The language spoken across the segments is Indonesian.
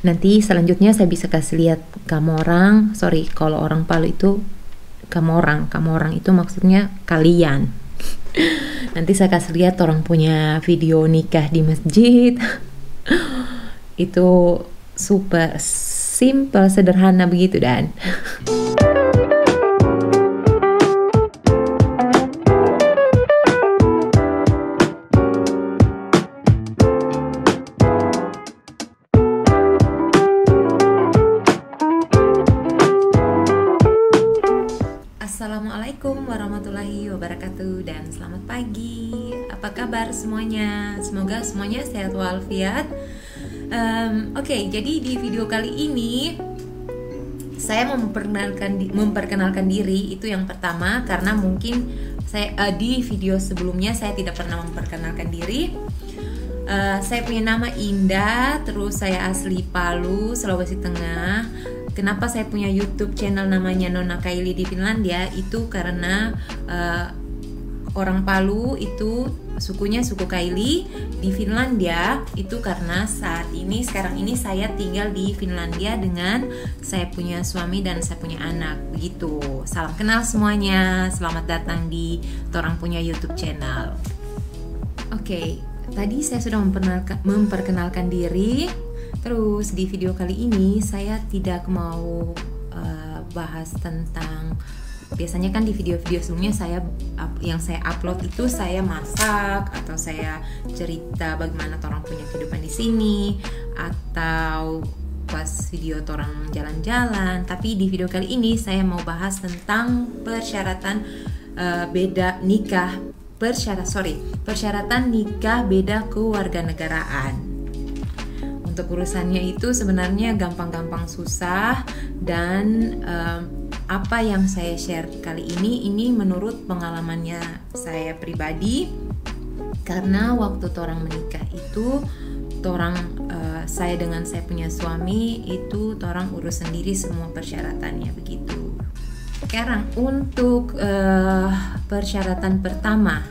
Nanti selanjutnya saya bisa kasih lihat kamorang. Sorry, kalau orang Palu itu kamorang. Kamorang itu maksudnya kalian. Nanti saya kasih lihat orang punya video nikah di masjid. Itu super simple, sederhana begitu dan. Assalamualaikum warahmatullahi wabarakatuh dan selamat pagi. Apa kabar semuanya? Semoga semuanya sehat walafiat. Oke, jadi di video kali ini saya mau memperkenalkan diri. Itu yang pertama, karena mungkin saya di video sebelumnya saya tidak pernah memperkenalkan diri. Saya punya nama Indah, terus saya asli Palu, Sulawesi Tengah. Kenapa saya punya YouTube channel namanya Nona Kaili di Finlandia? Itu karena orang Palu itu sukunya suku Kaili di Finlandia. Itu karena sekarang ini saya tinggal di Finlandia dengan saya punya suami dan saya punya anak. Begitu. Salam kenal semuanya. Selamat datang di Torang Punya YouTube channel. Oke, tadi saya sudah memperkenalkan diri. Terus di video kali ini saya tidak mau bahas tentang, biasanya kan di video-video sebelumnya yang saya upload itu saya masak atau saya cerita bagaimana orang punya kehidupan di sini atau pas video orang jalan-jalan. Tapi di video kali ini saya mau bahas tentang persyaratan persyaratan nikah beda kewarganegaraan. Untuk urusannya itu sebenarnya gampang-gampang susah dan apa yang saya share kali ini menurut pengalamannya saya pribadi, karena waktu orang menikah itu saya dengan saya punya suami itu orang urus sendiri semua persyaratannya begitu. Sekarang untuk persyaratan pertama,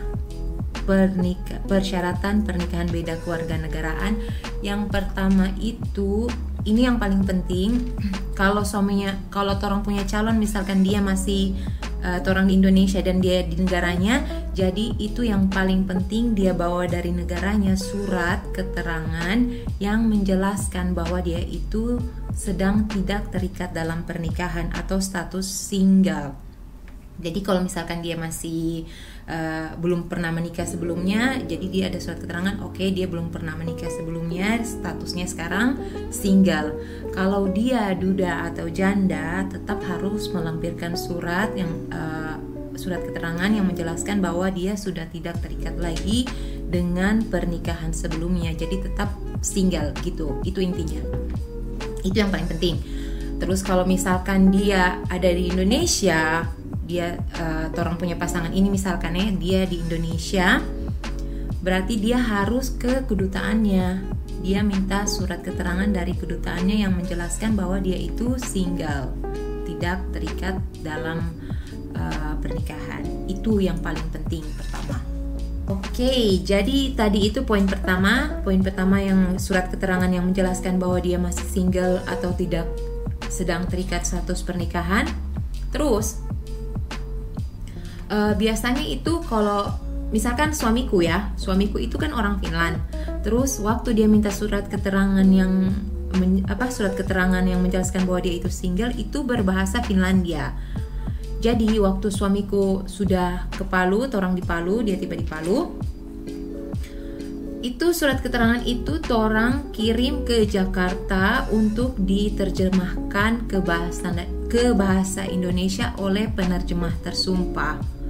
persyaratan pernikahan beda kewarganegaraan. Yang pertama itu, ini yang paling penting. Kalau orang punya calon, misalkan dia masih orang di Indonesia dan dia di negaranya, jadi itu yang paling penting dia bawa dari negaranya surat keterangan yang menjelaskan bahwa dia itu sedang tidak terikat dalam pernikahan atau status single. Jadi kalau misalkan dia masih belum pernah menikah sebelumnya, jadi dia ada surat keterangan, oke, dia belum pernah menikah sebelumnya, statusnya sekarang single. Kalau dia duda atau janda, tetap harus melampirkan surat keterangan yang menjelaskan bahwa dia sudah tidak terikat lagi dengan pernikahan sebelumnya. Jadi tetap single gitu. Itu intinya. Itu yang paling penting. Terus kalau misalkan dia ada di Indonesia, dia orang punya pasangan ini misalkan dia di Indonesia, berarti dia harus ke kedutaannya. Dia minta surat keterangan dari kedutaannya yang menjelaskan bahwa dia itu single, tidak terikat dalam pernikahan. Itu yang paling penting pertama. Oke, jadi tadi itu poin pertama. Poin pertama yang surat keterangan yang menjelaskan bahwa dia masih single atau tidak sedang terikat status pernikahan. Terus biasanya itu kalau misalkan suamiku itu kan orang Finland. Terus waktu dia minta surat keterangan yang menjelaskan bahwa dia itu single, itu berbahasa Finlandia. Jadi waktu suamiku sudah ke Palu, orang di Palu, dia tiba di Palu, itu surat keterangan itu orang kirim ke Jakarta untuk diterjemahkan ke bahasa Indonesia oleh penerjemah tersumpah.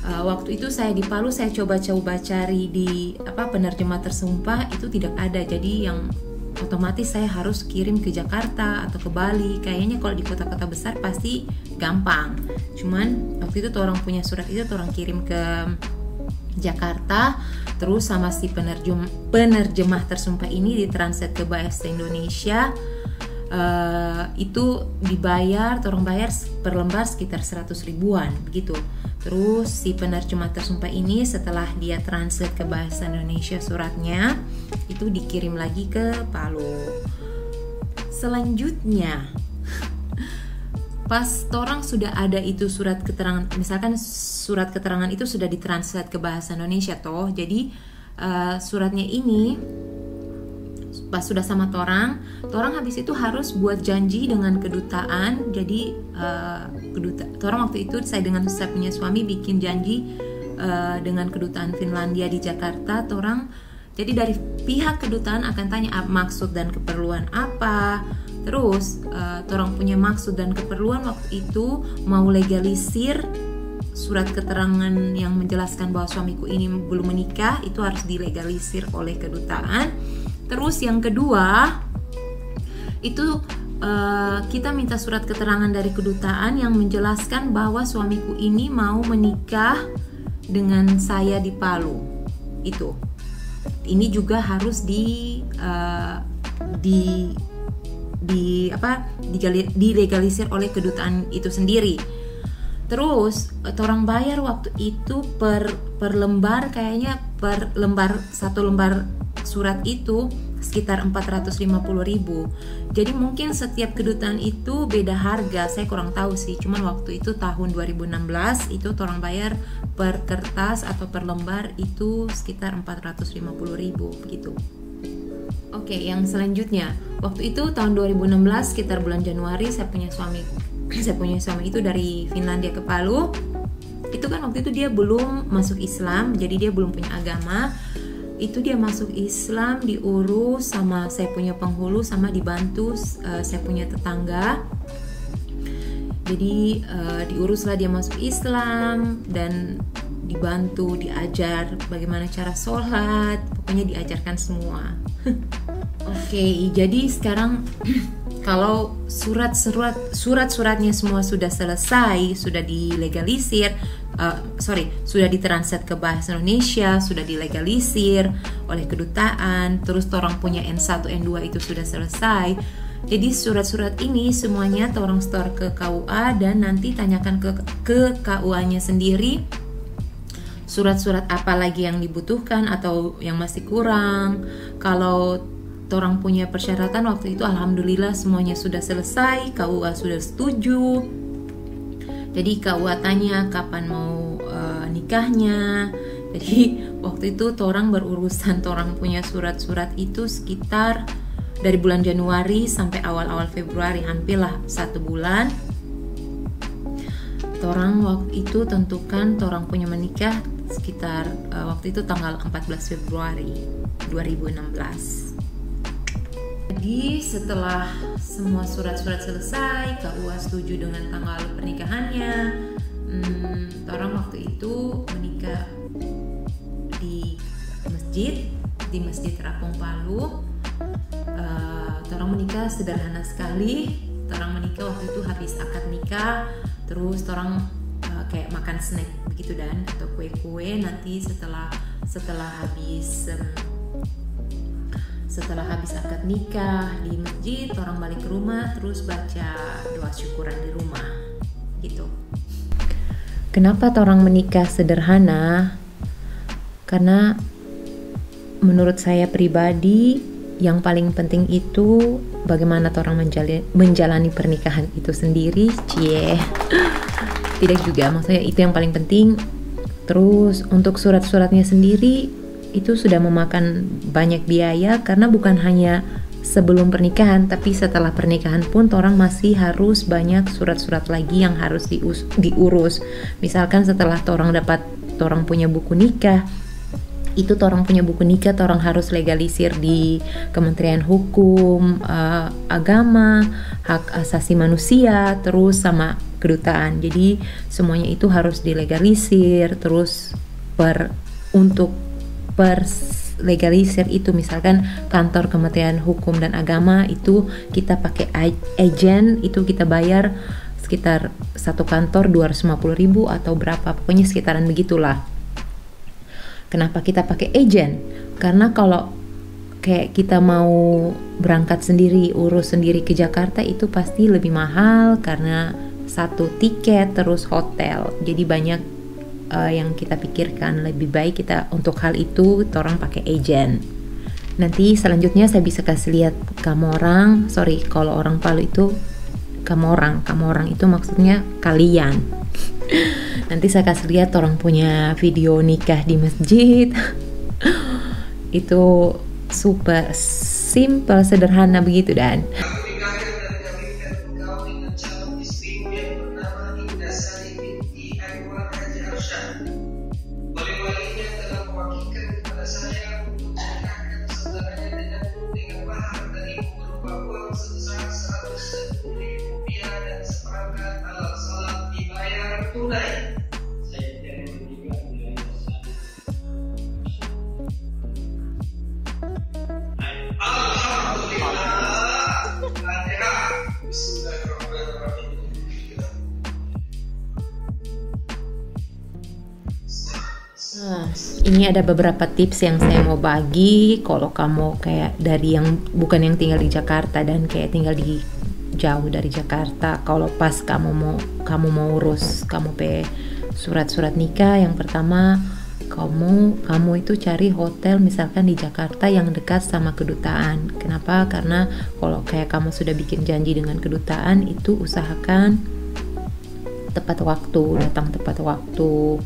Waktu itu saya di Palu, saya coba cari di penerjemah tersumpah, itu tidak ada. Jadi yang otomatis saya harus kirim ke Jakarta atau ke Bali. Kayaknya kalau di kota-kota besar pasti gampang. Cuman waktu itu orang punya surat itu orang kirim ke Jakarta, terus sama si penerjemah tersumpah ini ditranslate ke bahasa Indonesia. Itu dibayar, orang bayar per lembar sekitar 100 ribuan begitu. Terus si penerjemah tersumpah ini setelah dia translate ke bahasa Indonesia suratnya, itu dikirim lagi ke Palu. selanjutnya pas torang sudah ada itu surat keterangan, misalkan surat keterangan itu sudah ditranslate ke bahasa Indonesia toh, jadi suratnya ini pas sudah sama torang habis itu harus buat janji dengan kedutaan. Jadi torang waktu itu saya punya suami bikin janji dengan kedutaan Finlandia di Jakarta. Jadi dari pihak kedutaan akan tanya maksud dan keperluan apa. Terus torang punya maksud dan keperluan waktu itu mau legalisir surat keterangan yang menjelaskan bahwa suamiku ini belum menikah, itu harus dilegalisir oleh kedutaan. Terus yang kedua itu kita minta surat keterangan dari kedutaan yang menjelaskan bahwa suamiku ini mau menikah dengan saya di Palu. Ini juga harus dilegalisir oleh kedutaan itu sendiri. Terus orang bayar waktu itu per lembar, kayaknya per lembar, satu lembar surat itu sekitar 450.000. Jadi mungkin setiap kedutaan itu beda harga, saya kurang tahu sih. Cuman waktu itu tahun 2016 itu orang bayar per kertas atau per lembar itu sekitar 450.000 begitu. Oke, yang selanjutnya waktu itu tahun 2016 sekitar bulan Januari saya punya suami itu dari Finlandia ke Palu. Itu kan waktu itu dia belum masuk Islam, jadi dia belum punya agama. Itu dia masuk Islam diurus sama saya punya penghulu, sama dibantu saya punya tetangga. Jadi diuruslah dia masuk Islam dan dibantu, diajar bagaimana cara sholat, pokoknya diajarkan semua. Oke, jadi sekarang kalau surat-suratnya semua sudah selesai, sudah dilegalisir, sudah ditranslate ke bahasa Indonesia, sudah dilegalisir oleh kedutaan, terus orang punya N1, N2 itu sudah selesai. Jadi surat-surat ini semuanya orang store ke KUA dan nanti tanyakan ke KUA-nya sendiri surat-surat apa lagi yang dibutuhkan atau yang masih kurang. Kalau orang punya persyaratan waktu itu alhamdulillah semuanya sudah selesai, KUA sudah setuju. Jadi KUA tanya kapan mau nikahnya. Jadi waktu itu orang berurusan, orang punya surat-surat itu sekitar dari bulan Januari sampai awal-awal Februari, hampirlah 1 bulan. Orang waktu itu tentukan orang punya menikah sekitar waktu itu tanggal 14 Februari 2016. Jadi setelah semua surat-surat selesai, KUA setuju dengan tanggal pernikahannya, orang waktu itu menikah di masjid Terapung Palu. Orang menikah sederhana sekali. Orang menikah waktu itu habis akad nikah, terus orang kayak makan snack begitu dan atau kue-kue. Nanti setelah habis akad nikah di masjid, orang balik ke rumah terus baca doa syukuran di rumah gitu. Kenapa orang menikah sederhana? Karena menurut saya pribadi yang paling penting itu bagaimana orang menjalani pernikahan itu sendiri. Tidak juga, maksudnya itu yang paling penting. Terus untuk surat-suratnya sendiri itu sudah memakan banyak biaya, karena bukan hanya sebelum pernikahan, tapi setelah pernikahan pun orang masih harus banyak surat-surat lagi yang harus diurus. Misalkan setelah orang punya buku nikah, itu orang punya buku nikah, orang harus legalisir di Kementerian Hukum, Agama, Hak Asasi Manusia, terus sama kedutaan. Jadi semuanya itu harus dilegalisir. Terus untuk legalisir itu misalkan kantor Kementerian Hukum dan Agama itu kita pakai agen, itu kita bayar sekitar satu kantor 250.000 atau berapa, pokoknya sekitaran begitulah. Kenapa kita pakai agen? Karena kalau kayak kita mau berangkat sendiri, urus sendiri ke Jakarta itu pasti lebih mahal karena satu tiket terus hotel. Jadi banyak yang kita pikirkan, lebih baik kita untuk hal itu orang pakai agen Nanti selanjutnya saya bisa kasih lihat kamu orang, kalau orang Palu itu kamu orang itu maksudnya kalian. Nanti saya kasih lihat orang punya video nikah di masjid. Itu super simple, sederhana begitu dan ini ada beberapa tips yang saya mau bagi kalau kamu kayak dari yang bukan yang tinggal di Jakarta dan kayak tinggal di jauh dari Jakarta. Kalau pas kamu mau urus surat-surat nikah, yang pertama kamu itu cari hotel misalkan di Jakarta yang dekat sama kedutaan. Kenapa? Karena kalau kayak kamu sudah bikin janji dengan kedutaan, itu usahakan tepat waktu, datang tepat waktu.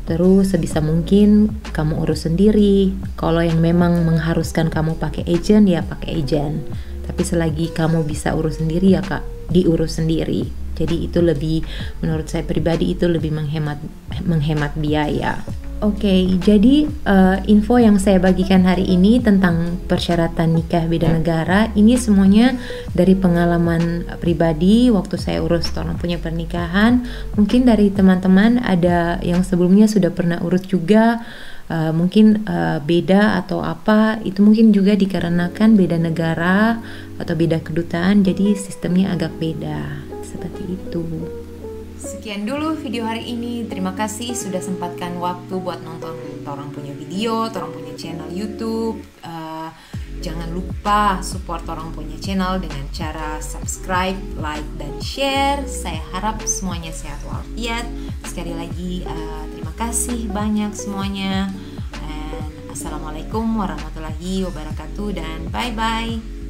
Terus sebisa mungkin kamu urus sendiri. Kalau yang memang mengharuskan kamu pakai agent, ya pakai agent. Tapi selagi kamu bisa urus sendiri, ya Kak, diurus sendiri. Jadi itu lebih, menurut saya pribadi itu lebih menghemat biaya. Oke, jadi info yang saya bagikan hari ini tentang persyaratan nikah beda negara, ini semuanya dari pengalaman pribadi waktu saya urus orang punya pernikahan. Mungkin dari teman-teman ada yang sebelumnya sudah pernah urus juga, mungkin beda atau apa, itu mungkin juga dikarenakan beda negara atau beda kedutaan, jadi sistemnya agak beda, seperti itu. Sekian dulu video hari ini. Terima kasih sudah sempatkan waktu buat nonton Torang punya video, Torang punya channel YouTube. Jangan lupa support Torang punya channel dengan cara subscribe, like, dan share. Saya harap semuanya sehat walafiat. Sekali lagi terima kasih banyak semuanya. And assalamualaikum warahmatullahi wabarakatuh dan bye-bye.